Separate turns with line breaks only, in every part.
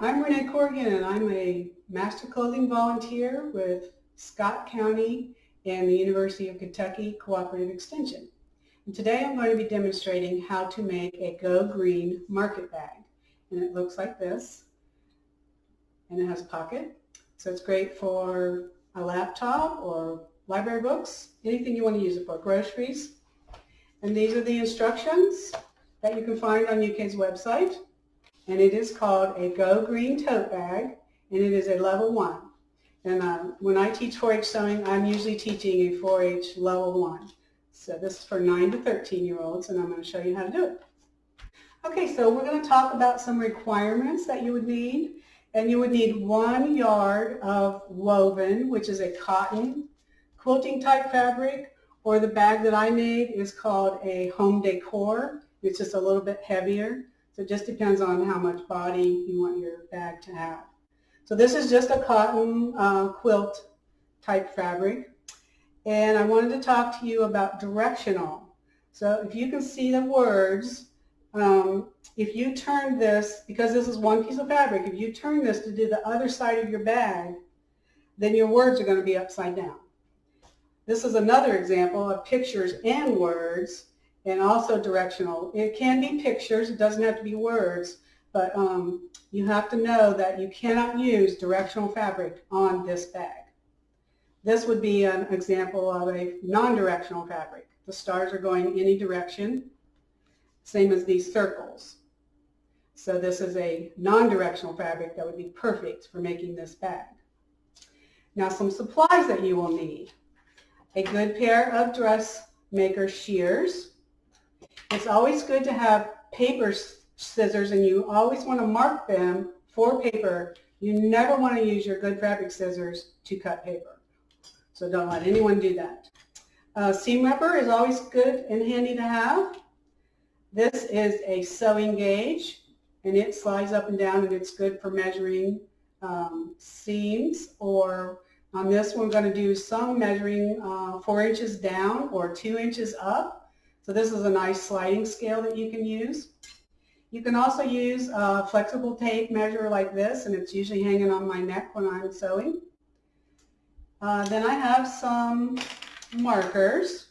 I'm Renee Corrigan, and I'm a master clothing volunteer with Scott County and the University of Kentucky Cooperative Extension. And today I'm going to be demonstrating how to make a Go Green market bag. And it looks like this, and it has a pocket. So it's great for a laptop or library books, anything you want to use it for, groceries. And these are the instructions that you can find on UK's website. And it is called a Go Green Tote Bag, and it is a level 1. And when I teach 4-H sewing, I'm usually teaching a 4-H level 1. So this is for 9 to 13-year-olds, and I'm going to show you how to do it. Okay, so we're going to talk about some requirements that you would need. And you would need 1 yard of woven, which is a cotton quilting type fabric, or the bag that I made is called a home decor. It's just a little bit heavier. So it just depends on how much body you want your bag to have. So this is just a cotton quilt type fabric. And I wanted to talk to you about directional. So if you can see the words, if you turn this, because this is one piece of fabric, if you turn this to do the other side of your bag, then your words are going to be upside down. This is another example of pictures and words, and also directional. It can be pictures, it doesn't have to be words, but you have to know that you cannot use directional fabric on this bag. This would be an example of a non-directional fabric. The stars are going any direction, same as these circles. So this is a non-directional fabric that would be perfect for making this bag. Now some supplies that you will need. A good pair of dressmaker shears. It's always good to have paper scissors, and you always want to mark them for paper. You never want to use your good fabric scissors to cut paper. So don't let anyone do that. Seam ripper is always good and handy to have. This is a sewing gauge, and it slides up and down, and it's good for measuring seams, or on this one, we're going to do some measuring 4 inches down or 2 inches up. So this is a nice sliding scale that you can use. You can also use a flexible tape measure like this, and it's usually hanging on my neck when I'm sewing. Then I have some markers,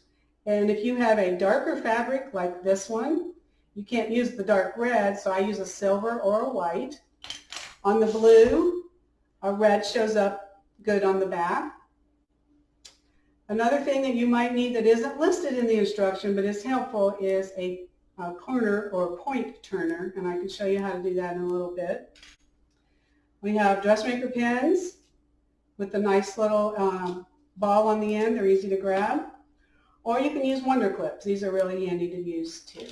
and if you have a darker fabric like this one, you can't use the dark red, so I use a silver or a white. On the blue, a red shows up good on the back. Another thing that you might need that isn't listed in the instruction but is helpful is a corner or point turner, and I can show you how to do that in a little bit. We have dressmaker pins with a nice little ball on the end. They're easy to grab. Or you can use wonder clips. These are really handy to use too.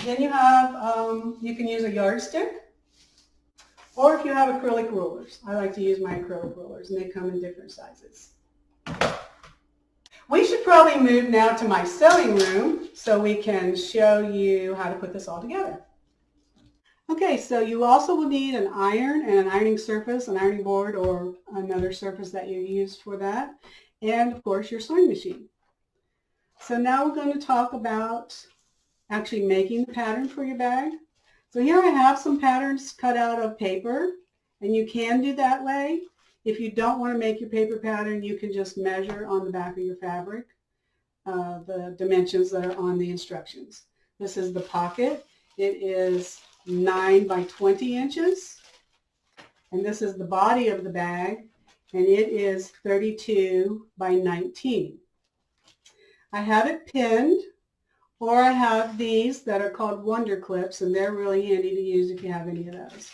Then you have, you can use a yardstick, or if you have acrylic rulers. I like to use my acrylic rulers, and they come in different sizes. We should probably move now to my sewing room so we can show you how to put this all together. Okay, so you also will need an iron and an ironing surface, an ironing board, or another surface that you use for that, and of course your sewing machine. So now we're going to talk about actually making the pattern for your bag. So here I have some patterns cut out of paper, and you can do that way. If you don't want to make your paper pattern, you can just measure on the back of your fabric the dimensions that are on the instructions. This is the pocket. It is 9 by 20 inches. And this is the body of the bag, and it is 32 by 19. I have it pinned, or I have these that are called wonder clips, and they're really handy to use if you have any of those.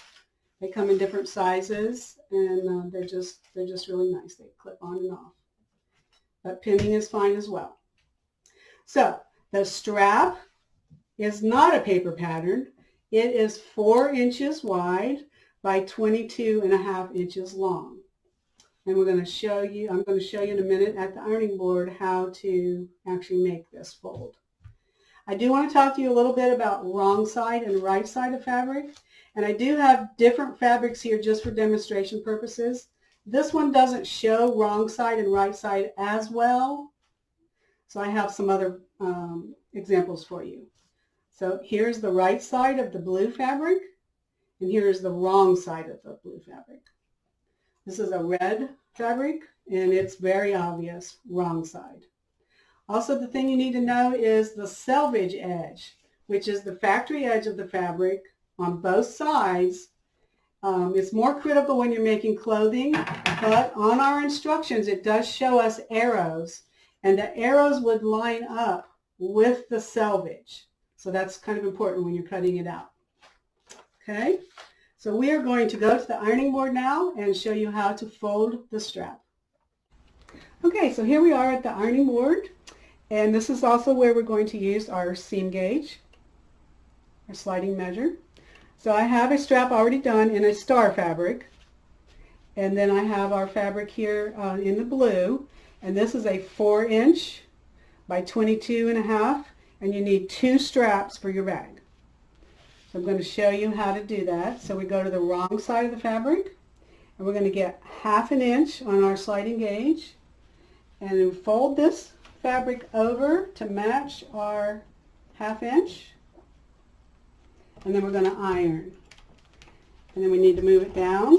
They come in different sizes, and they're just really nice. They clip on and off. But pinning is fine as well. So the strap is not a paper pattern. It is 4 inches wide by 22.5 inches long. And we're going to show you, I'm going to show you in a minute at the ironing board how to actually make this fold. I do want to talk to you a little bit about wrong side and right side of fabric. And I do have different fabrics here just for demonstration purposes. This one doesn't show wrong side and right side as well. So I have some other examples for you. So here's the right side of the blue fabric, and here's the wrong side of the blue fabric. This is a red fabric, and it's very obvious, wrong side. Also, the thing you need to know is the selvage edge, which is the factory edge of the fabric on both sides. It's more critical when you're making clothing, but on our instructions it does show us arrows, and the arrows would line up with the selvage. So that's kind of important when you're cutting it out. Okay, so we are going to go to the ironing board now and show you how to fold the strap. Okay, so here we are at the ironing board, and this is also where we're going to use our seam gauge, our sliding measure. So I have a strap already done in a star fabric, and then I have our fabric here in the blue, and this is a 4-inch by 22.5, and you need 2 straps for your bag. So I'm going to show you how to do that. So we go to the wrong side of the fabric, and we're going to get 1/2 inch on our sliding gauge, and then fold this fabric over to match our 1/2 inch. And then we're going to iron. And then we need to move it down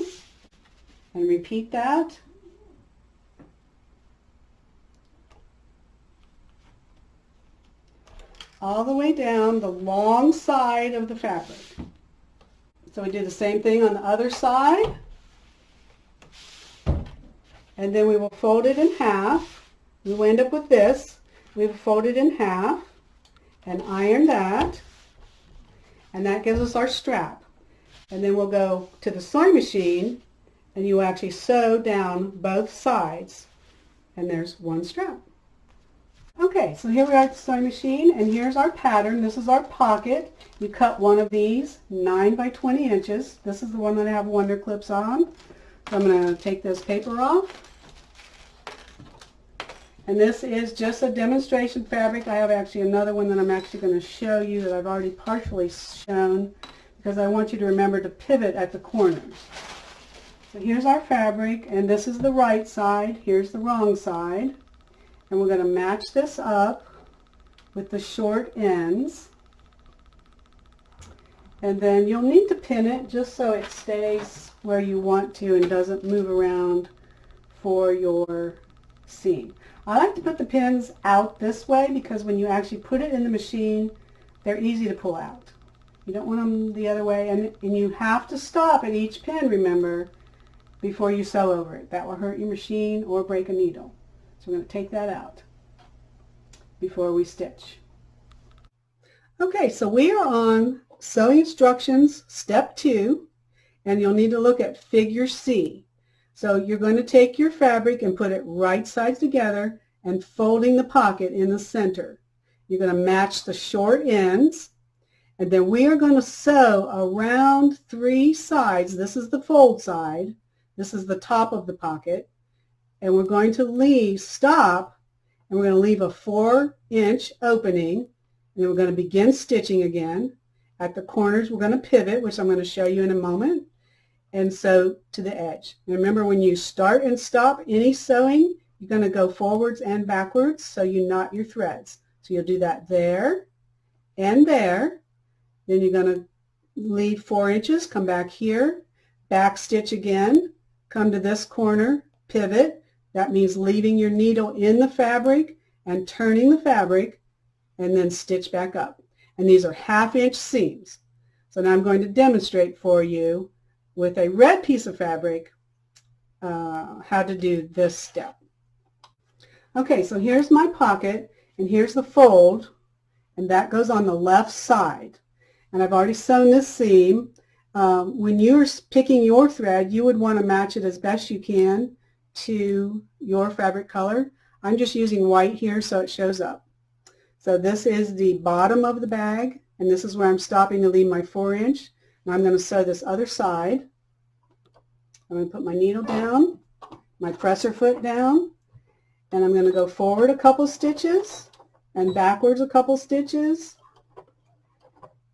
and repeat that. All the way down the long side of the fabric. So we do the same thing on the other side. And then we will fold it in half. We will end up with this. We will fold it in half and iron that. And that gives us our strap. And then we'll go to the sewing machine, and you actually sew down both sides. And there's one strap. Okay, so here we are at the sewing machine, and here's our pattern. This is our pocket. You cut one of these 9 by 20 inches. This is the one that I have wonder clips on. So I'm going to take this paper off. And this is just a demonstration fabric. I have actually another one that I'm actually going to show you that I've already partially shown, because I want you to remember to pivot at the corners. So here's our fabric, and this is the right side. Here's the wrong side. And we're going to match this up with the short ends. And then you'll need to pin it just so it stays where you want to and doesn't move around for your seam. I like to put the pins out this way because when you actually put it in the machine, they're easy to pull out. You don't want them the other way, and you have to stop at each pin, remember, before you sew over it. That will hurt your machine or break a needle. So we're going to take that out before we stitch. Okay, so we are on Sewing Instructions, Step 2, and you'll need to look at Figure C. So you're going to take your fabric and put it right sides together and folding the pocket in the center. You're going to match the short ends, and then we are going to sew around 3 sides. This is the fold side. This is the top of the pocket. And we're going to stop, and we're going to leave a 4-inch opening, and then we're going to begin stitching again. At the corners, we're going to pivot, which I'm going to show you in a moment, and sew to the edge. And remember, when you start and stop any sewing, you're going to go forwards and backwards so you knot your threads. So you'll do that there and there. Then you're going to leave 4 inches, come back here, back stitch again, come to this corner, pivot. That means leaving your needle in the fabric and turning the fabric, and then stitch back up. And these are 1/2-inch seams. So now I'm going to demonstrate for you with a red piece of fabric how to do this step. Okay, so here's my pocket, and here's the fold, and that goes on the left side. And I've already sewn this seam. When you're picking your thread, you would want to match it as best you can to your fabric color. I'm just using white here so it shows up. So this is the bottom of the bag, and this is where I'm stopping to leave my 4-inch. Now I'm going to sew this other side. I'm going to put my needle down, my presser foot down, and I'm going to go forward a couple stitches and backwards a couple stitches,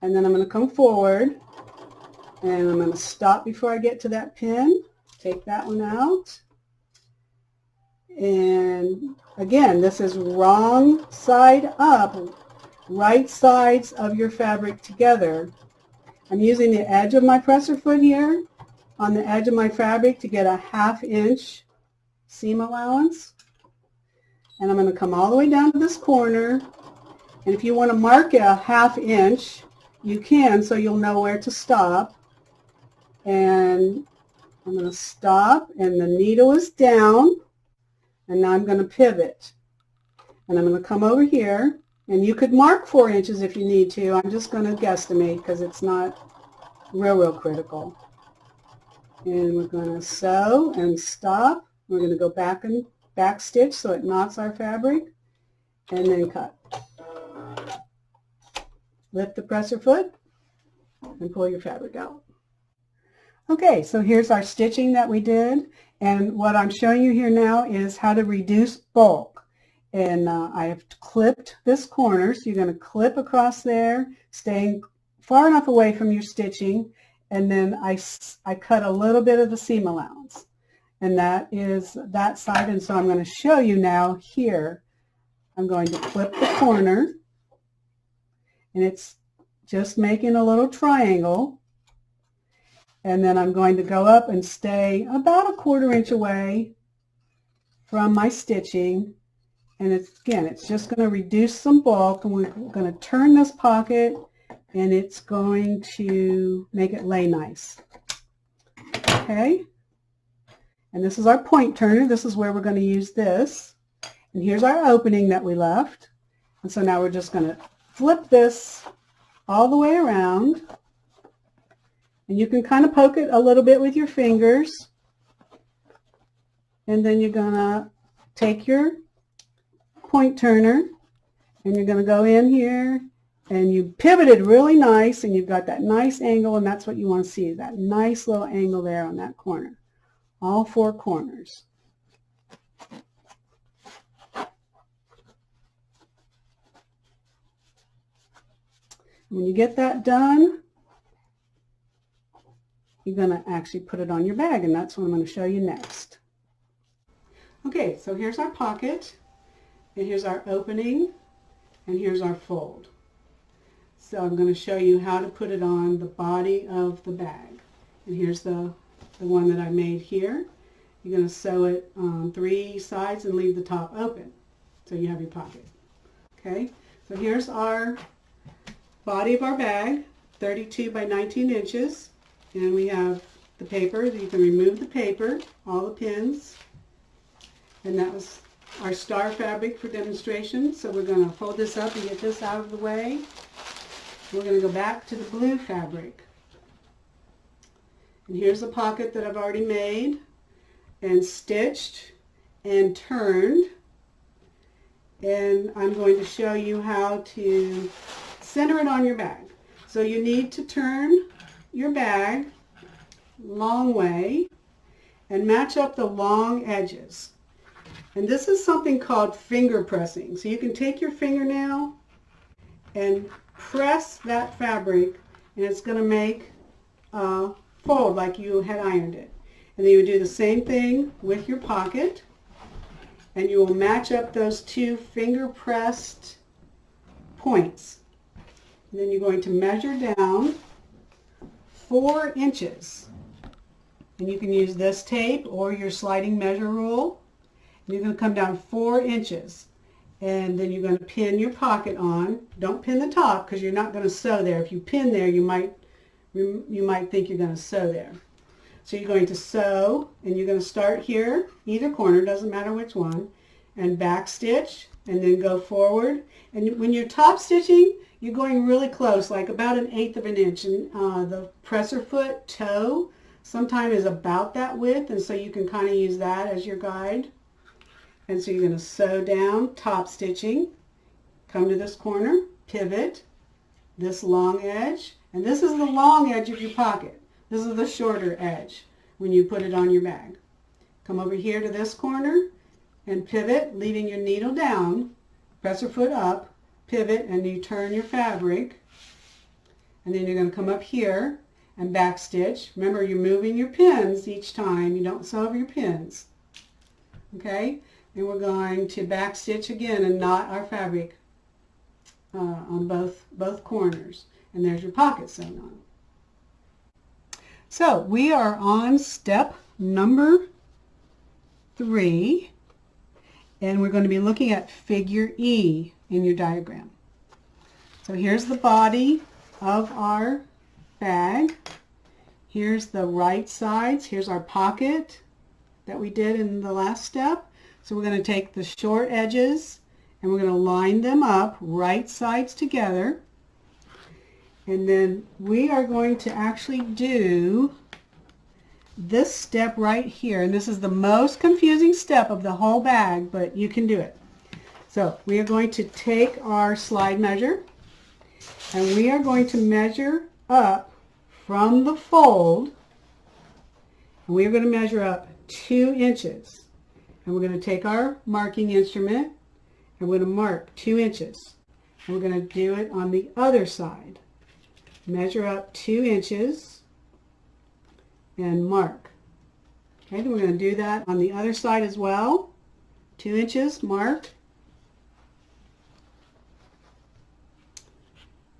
and then I'm going to come forward, and I'm going to stop before I get to that pin, take that one out, and again, this is wrong side up, right sides of your fabric together, I'm using the edge of my presser foot here on the edge of my fabric to get a 1/2 inch seam allowance. And I'm going to come all the way down to this corner. And if you want to mark it a 1/2 inch, you can, so you'll know where to stop. And I'm going to stop, and the needle is down. And now I'm going to pivot. And I'm going to come over here. And you could mark 4 inches if you need to. I'm just going to guesstimate because it's not real critical. And we're going to sew and stop. We're going to go back and back stitch so it knots our fabric, and then cut. Lift the presser foot and pull your fabric out. Okay, so here's our stitching that we did, and what I'm showing you here now is how to reduce bulk. And I have clipped this corner, so you're going to clip across there, staying far enough away from your stitching, and then I cut a little bit of the seam allowance. And that is that side, and so I'm going to show you now here. I'm going to clip the corner, and it's just making a little triangle. And then I'm going to go up and stay about a 1/4 inch away from my stitching. And it's just going to reduce some bulk, and we're going to turn this pocket, and it's going to make it lay nice. Okay? And this is our point turner. This is where we're going to use this. And here's our opening that we left. And so now we're just going to flip this all the way around. And you can kind of poke it a little bit with your fingers. And then you're going to take your point turner, and you're going to go in here, and you pivot it really nice, and you've got that nice angle, and that's what you want to see, that nice little angle there on that corner. All 4 corners. When you get that done, you're going to actually put it on your bag, and that's what I'm going to show you next. Okay, so here's our pocket, and here's our opening, and here's our fold. So I'm going to show you how to put it on the body of the bag. And here's the one that I made here. You're going to sew it on 3 sides and leave the top open, so you have your pocket. Okay, so here's our body of our bag, 32 by 19 inches, and we have the paper. You can remove the paper, all the pins, and that was our star fabric for demonstration. So we're going to fold this up and get this out of the way. We're going to go back to the blue fabric. And here's the pocket that I've already made and stitched and turned. And I'm going to show you how to center it on your bag. So you need to turn your bag long way and match up the long edges. And this is something called finger pressing. So you can take your fingernail and press that fabric, and it's going to make a fold like you had ironed it. And then you would do the same thing with your pocket, and you will match up those 2 finger pressed points. And then you're going to measure down 4 inches. And you can use this tape or your sliding measure rule. And you're going to come down 4 inches. And then you're going to pin your pocket on. Don't pin the top because you're not going to sew there. If you pin there, you might think you're going to sew there. So you're going to sew, and you're going to start here, either corner, doesn't matter which one, and back stitch, and then go forward. And when you're top stitching, you're going really close, like about 1/8 of an inch. And the presser foot toe sometimes is about that width, and so you can kind of use that as your guide. And so you're going to sew down, top stitching, come to this corner, pivot, this long edge, and this is the long edge of your pocket. This is the shorter edge when you put it on your bag. Come over here to this corner and pivot, leaving your needle down, presser foot up, pivot, and you turn your fabric. And then you're going to come up here and back stitch. Remember, you're moving your pins each time. You don't sew over your pins. Okay? And we're going to back stitch again and knot our fabric on both corners. And there's your pocket sewn on. So we are on step number 3, and we're going to be looking at figure E in your diagram. So here's the body of our bag. Here's the right sides. Here's our pocket that we did in the last step. So we're going to take the short edges and we're going to line them up right sides together. And then we are going to actually do this step right here. And this is the most confusing step of the whole bag, but you can do it. So we are going to take our slide measure and we are going to measure up from the fold. And we are going to measure up 2 inches. And we're going to take our marking instrument and we're going to mark 2 inches. And we're going to do it on the other side. Measure up 2 inches and mark. Okay, then we're going to do that on the other side as well. 2 inches, mark.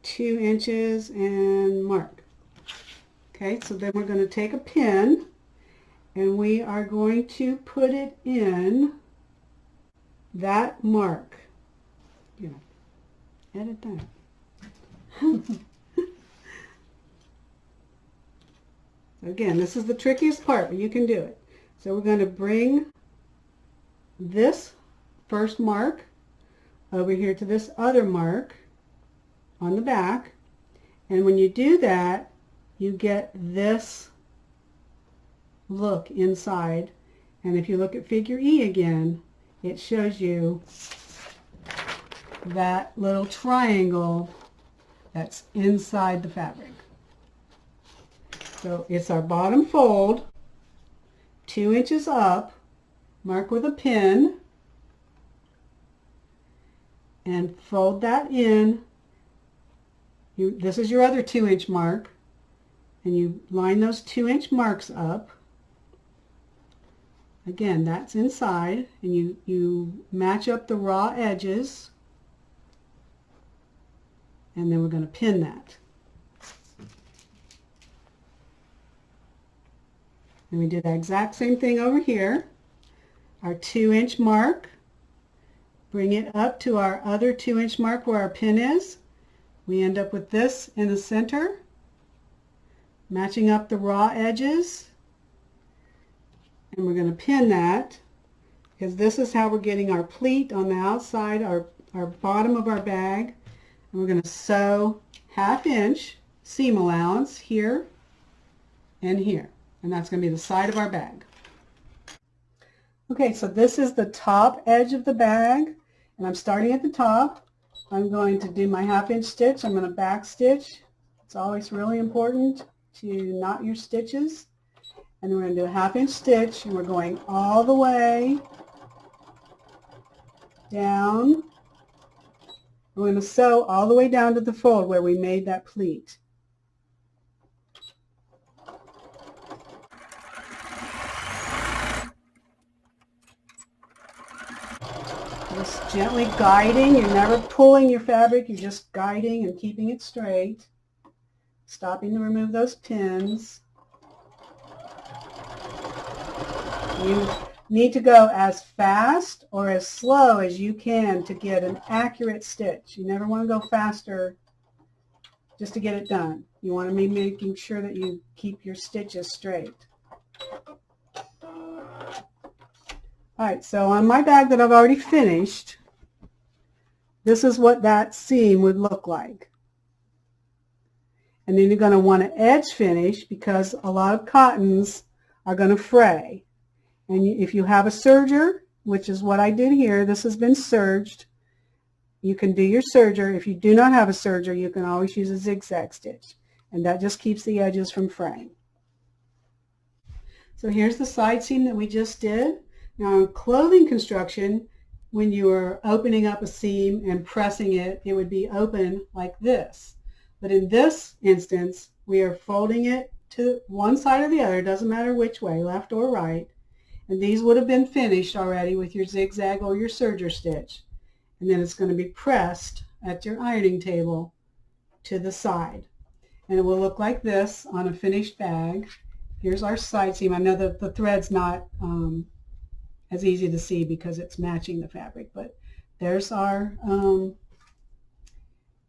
2 inches and mark. Okay, so then we're going to take a pin and we are going to put it in that mark. You know, edit that. Again, this is the trickiest part, but you can do it. So we're going to bring this first mark over here to this other mark on the back. And when you do that, you get this look inside. And if you look at figure E again, it shows you that little triangle that's inside the fabric. So it's our bottom fold, 2 inches up, mark with a pin, and fold that in. This is your other 2-inch mark, and you line those 2-inch marks up. Again, that's inside, and you match up the raw edges, and then we're going to pin that. And we do the exact same thing over here. Our 2-inch mark, bring it up to our other 2-inch mark where our pin is. We end up with this in the center, matching up the raw edges. And we're going to pin that because this is how we're getting our pleat on the outside, our bottom of our bag. And we're going to sew 1/2 inch seam allowance here and here. And that's going to be the side of our bag. Okay, so this is the top edge of the bag, and I'm starting at the top. I'm going to do my 1/2 inch stitch. I'm going to back stitch. It's always really important to knot your stitches. And we're going to do a 1/2 inch stitch, and we're going all the way down. We're going to sew all the way down to the fold where we made that pleat. Just gently guiding. You're never pulling your fabric. You're just guiding and keeping it straight. Stopping to remove those pins. You need to go as fast or as slow as you can to get an accurate stitch. You never want to go faster just to get it done. You want to be making sure that you keep your stitches straight. Alright, so on my bag that I've already finished, this is what that seam would look like. And then you're going to want to edge finish because a lot of cottons are going to fray. And if you have a serger, which is what I did here, this has been serged, you can do your serger. If you do not have a serger, you can always use a zigzag stitch. And that just keeps the edges from fraying. So here's the side seam that we just did. Now in clothing construction, when you are opening up a seam and pressing it, it would be open like this. But in this instance, we are folding it to one side or the other, doesn't matter which way, left or right. And these would have been finished already with your zigzag or your serger stitch. And then it's going to be pressed at your ironing table to the side. and it will look like this on a finished bag. Here's our side seam. I know that the thread's not as easy to see because it's matching the fabric, but there's our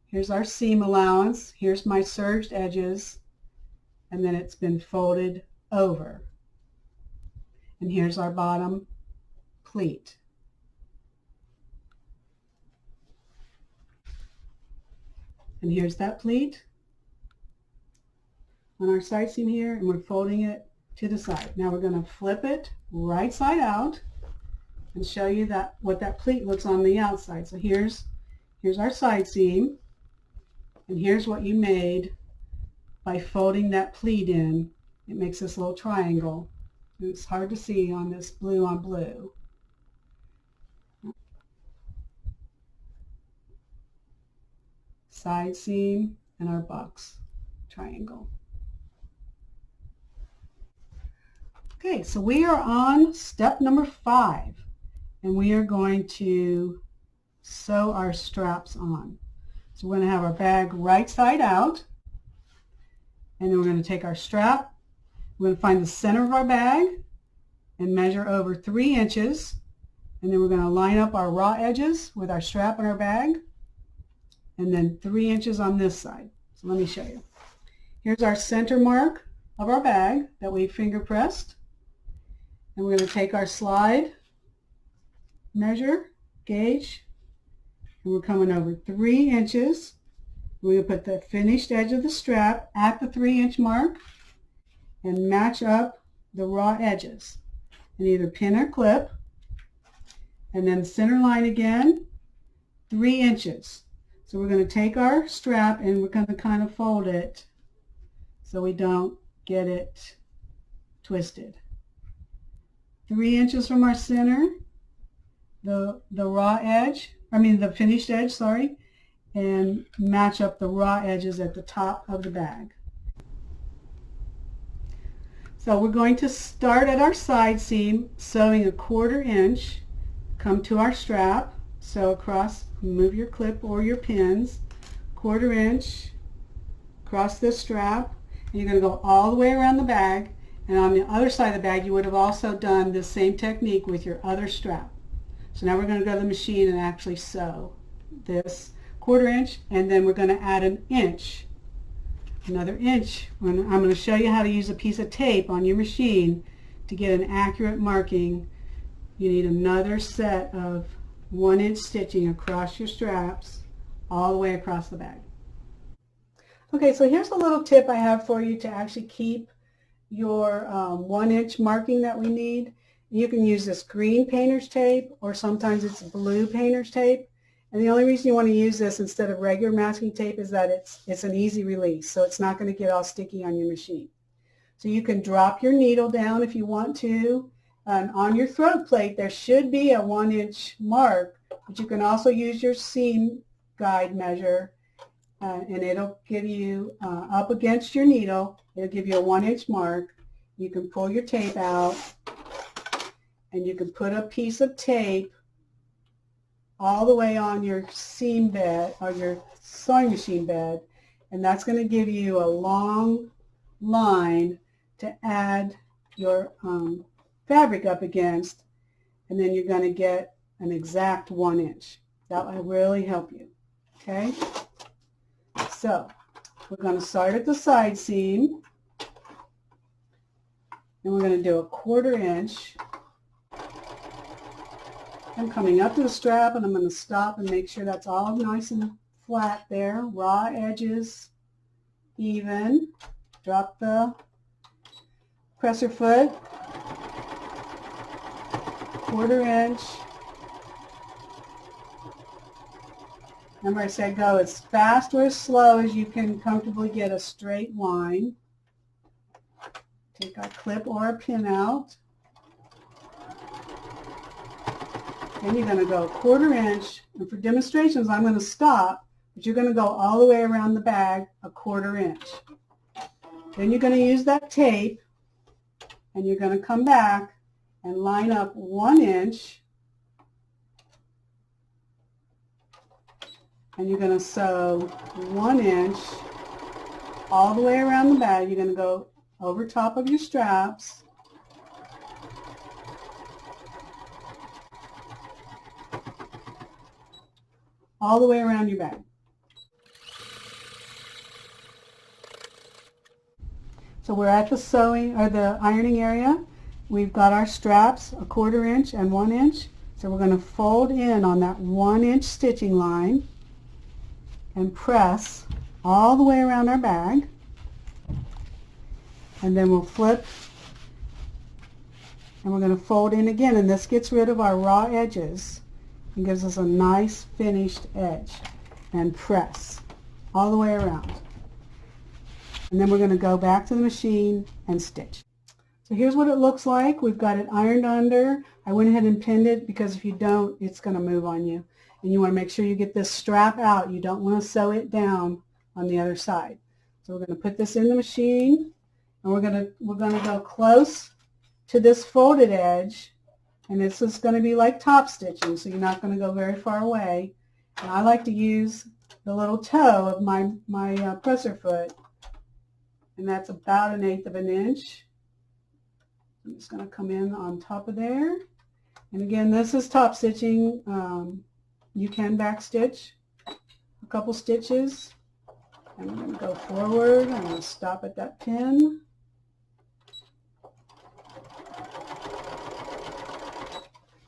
here's our seam allowance. Here's my serged edges, and then it's been folded over. And here's our bottom pleat. And here's that pleat on our side seam here, and we're folding it to the side. Now we're going to flip it right side out and show you that what that pleat looks on the outside. So here's our side seam, and here's what you made by folding that pleat in. It makes this little triangle. And it's hard to see on this blue on blue. Side seam and our box triangle. Okay, so we are on step number 5, and we are going to sew our straps on. So we're going to have our bag right side out, and then we're going to take our strap. We're going to find the center of our bag and measure over 3 inches, and then we're going to line up our raw edges with our strap and our bag, and then 3 inches on this side. So let me show you. Here's our center mark of our bag that we finger pressed, and we're going to take our slide measure gauge, and we're coming over 3 inches. We're going to put the finished edge of the strap at the 3-inch mark and match up the raw edges, and either pin or clip, and then center line again, 3 inches. So we're going to take our strap and we're going to kind of fold it so we don't get it twisted. 3 inches from our center, the finished edge, sorry, and match up the raw edges at the top of the bag. So we're going to start at our side seam, sewing a 1/4 inch, come to our strap, sew across, move your clip or your pins, 1/4 inch across this strap, and you're going to go all the way around the bag, and on the other side of the bag you would have also done the same technique with your other strap. So now we're going to go to the machine and actually sew this 1/4 inch, and then we're going to add an inch, another inch. I'm going to show you how to use a piece of tape on your machine to get an accurate marking. You need another set of 1-inch stitching across your straps all the way across the bag. Okay, so here's a little tip I have for you to actually keep your 1-inch marking that we need. You can use this green painter's tape, or sometimes it's blue painter's tape. And the only reason you want to use this instead of regular masking tape is that it's an easy release, so it's not going to get all sticky on your machine. So you can drop your needle down if you want to. And on your throat plate there should be a 1-inch mark, but you can also use your seam guide measure, and it'll give you up against your needle, it'll give you a 1-inch mark. You can pull your tape out, and you can put a piece of tape all the way on your seam bed or your sewing machine bed, and that's going to give you a long line to add your fabric up against, and then you're going to get an exact 1 inch. That will really help you. Okay, so we're going to start at the side seam, and we're going to do a 1/4 inch. I'm coming up to the strap, and I'm going to stop and make sure that's all nice and flat there. Raw edges even. Drop the presser foot. 1/4 inch. Remember I said go as fast or as slow as you can comfortably get a straight line. Take our clip or a pin out. Then you're going to go 1/4 inch, and for demonstrations I'm going to stop, but you're going to go all the way around the bag a 1/4 inch. Then you're going to use that tape, and you're going to come back and line up 1 inch, and you're going to sew 1 inch all the way around the bag. You're going to go over top of your straps. All the way around your bag. So we're at the sewing or the ironing area. We've got our straps, 1/4 inch and 1 inch. So we're going to fold in on that 1 inch stitching line and press all the way around our bag. And then we'll flip and we're going to fold in again, and this gets rid of our raw edges and gives us a nice finished edge. And press all the way around. And then we're going to go back to the machine and stitch. So here's what it looks like. We've got it ironed under. I went ahead and pinned it because if you don't, it's going to move on you. And you want to make sure you get this strap out. You don't want to sew it down on the other side. So we're going to put this in the machine, and we're going to go close to this folded edge, and this is going to be like top stitching, so you're not going to go very far away. And I like to use the little toe of my presser foot, and that's about 1/8 of an inch. I'm just going to come in on top of there. And again, this is top stitching. You can back stitch a couple stitches. And we're going to go forward. I'm going to stop at that pin.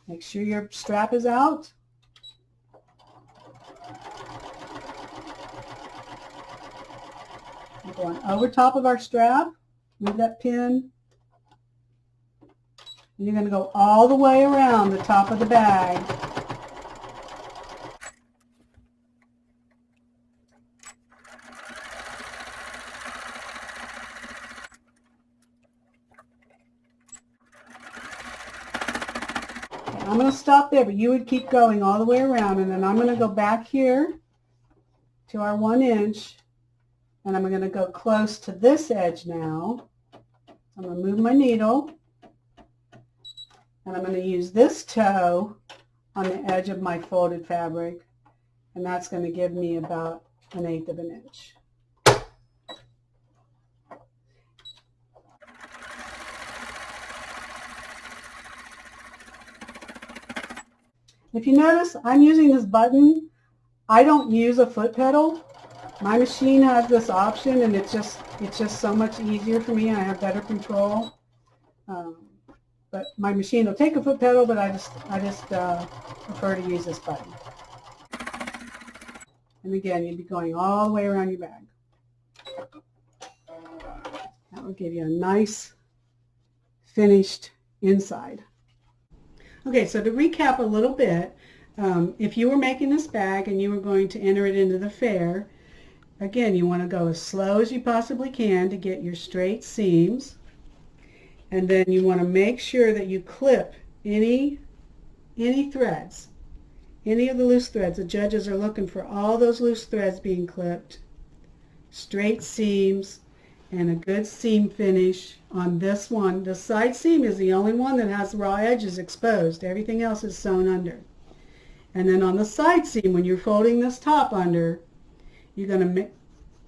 Make sure your strap is out. We're going over top of our strap. Move that pin. And you're going to go all the way around the top of the bag. I'm going to stop there, but you would keep going all the way around, and then I'm going to go back here to our 1 inch, and I'm going to go close to this edge now. I'm going to move my needle, and I'm going to use this toe on the edge of my folded fabric, and that's going to give me about 1/8 of an inch. If you notice, I'm using this button. I don't use a foot pedal. My machine has this option, and it's just so much easier for me, and I have better control. But my machine will take a foot pedal, but I just prefer to use this button. And again, you'd be going all the way around your bag. That will give you a nice finished inside. Okay, so to recap a little bit, if you were making this bag and you were going to enter it into the fair, again, you want to go as slow as you possibly can to get your straight seams. And then you want to make sure that you clip any threads, any of the loose threads. The judges are looking for all those loose threads being clipped, straight seams, and a good seam finish on this one. The side seam is the only one that has raw edges exposed. Everything else is sewn under. And then on the side seam, when you're folding this top under, you're going to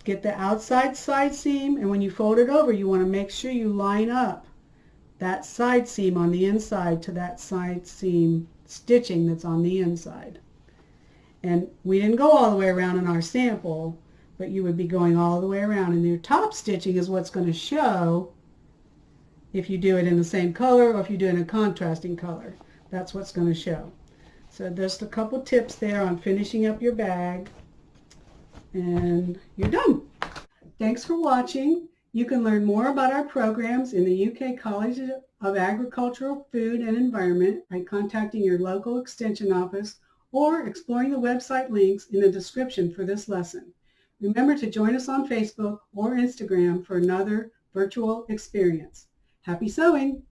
get the outside side seam, and when you fold it over, you want to make sure you line up that side seam on the inside to that side seam stitching that's on the inside. And we didn't go all the way around in our sample, but you would be going all the way around, and your top stitching is what's going to show if you do it in the same color or if you do it in a contrasting color. That's what's going to show. So just a couple tips there on finishing up your bag, and you're done. Thanks for watching. You can learn more about our programs in the UK College of Agricultural, Food and Environment by contacting your local extension office or exploring the website links in the description for this lesson. Remember to join us on Facebook or Instagram for another virtual experience. Happy sewing!